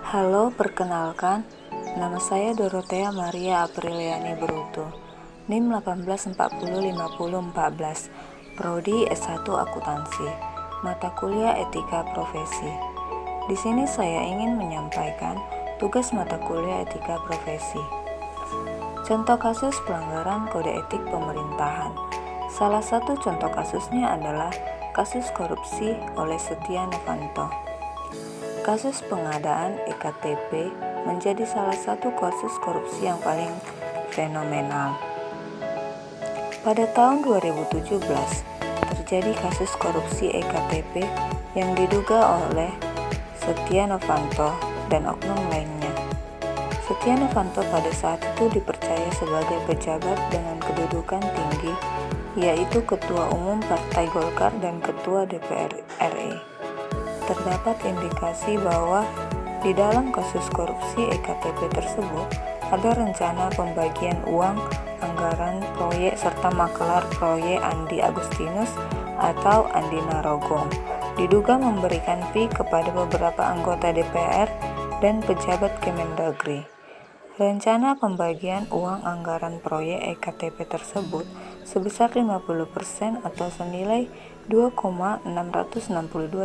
Halo, perkenalkan, nama saya Dorothea Maria Apriliani Bruto, NIM 18405014, Prodi S1 Akuntansi, mata kuliah Etika Profesi. Di sini saya ingin menyampaikan tugas mata kuliah Etika Profesi. Contoh kasus pelanggaran kode etik pemerintahan. Salah satu contoh kasusnya adalah kasus korupsi oleh Setia Novanto. Kasus pengadaan EKTP menjadi salah satu kasus korupsi yang paling fenomenal. Pada tahun 2017, terjadi kasus korupsi EKTP yang diduga oleh Setia Novanto dan oknum lainnya. Setia Novanto pada saat itu dipercaya sebagai pejabat dengan kedudukan tinggi, yaitu Ketua Umum Partai Golkar dan Ketua DPR RI. Terdapat indikasi bahwa di dalam kasus korupsi EKTP tersebut ada rencana pembagian uang, anggaran proyek serta makelar proyek Andi Agustinus atau Andi Narogong diduga memberikan fee kepada beberapa anggota DPR dan pejabat Kemendagri. Rencana pembagian uang anggaran proyek EKTP tersebut sebesar 50% atau senilai 2,662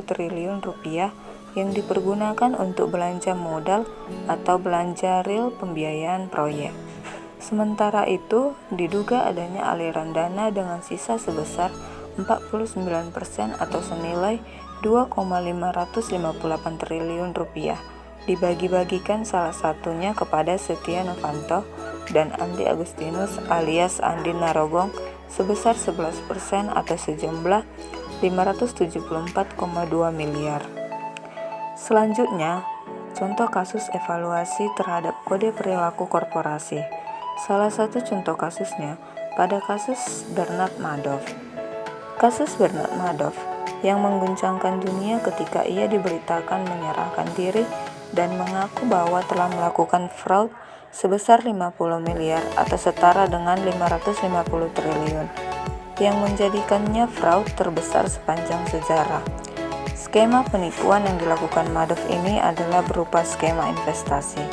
triliun rupiah yang dipergunakan untuk belanja modal atau belanja real pembiayaan proyek. Sementara itu, diduga adanya aliran dana dengan sisa sebesar 49% atau senilai 2,558 triliun rupiah dibagi-bagikan salah satunya kepada Setia Novanto dan Andi Agustinus alias Andi Narogong sebesar 11% atau sejumlah 574,2 miliar. Selanjutnya, contoh kasus evaluasi terhadap kode perilaku korporasi. Salah satu contoh kasusnya pada kasus Bernard Madoff. Kasus Bernard Madoff yang mengguncangkan dunia ketika ia diberitakan menyerahkan diri dan mengaku bahwa telah melakukan fraud sebesar 50 miliar atau setara dengan 550 triliun, yang menjadikannya fraud terbesar sepanjang sejarah. Skema penipuan yang dilakukan Madoff ini adalah berupa skema investasi,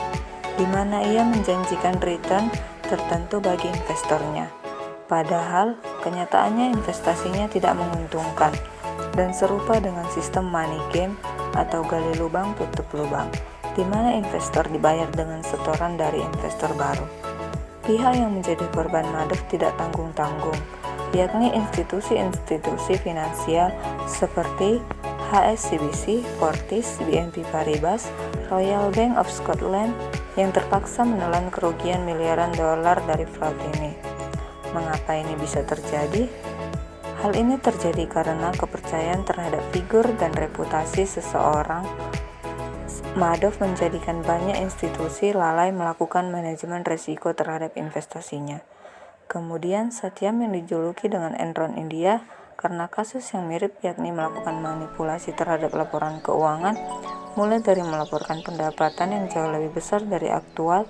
di mana ia menjanjikan return tertentu bagi investornya. Padahal, kenyataannya investasinya tidak menguntungkan dan serupa dengan sistem money game atau gali lubang tutup lubang, di mana investor dibayar dengan setoran dari investor baru. Pihak yang menjadi korban Madoff tidak tanggung-tanggung, yakni institusi-institusi finansial seperti HSBC, Fortis, BNP Paribas, Royal Bank of Scotland yang terpaksa menelan kerugian miliaran dolar dari fraud ini. Mengapa ini bisa terjadi? Hal ini terjadi karena kepercayaan terhadap figur dan reputasi seseorang. Madoff menjadikan banyak institusi lalai melakukan manajemen risiko terhadap investasinya. Kemudian Satyam yang dijuluki dengan Enron India karena kasus yang mirip, yakni melakukan manipulasi terhadap laporan keuangan, mulai dari melaporkan pendapatan yang jauh lebih besar dari aktual,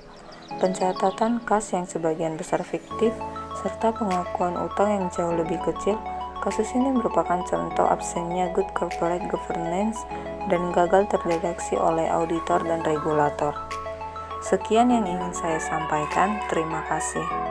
pencatatan kas yang sebagian besar fiktif, serta pengakuan utang yang jauh lebih kecil. Kasus ini merupakan contoh absennya good corporate governance dan gagal terdeteksi oleh auditor dan regulator. Sekian yang ingin saya sampaikan. Terima kasih.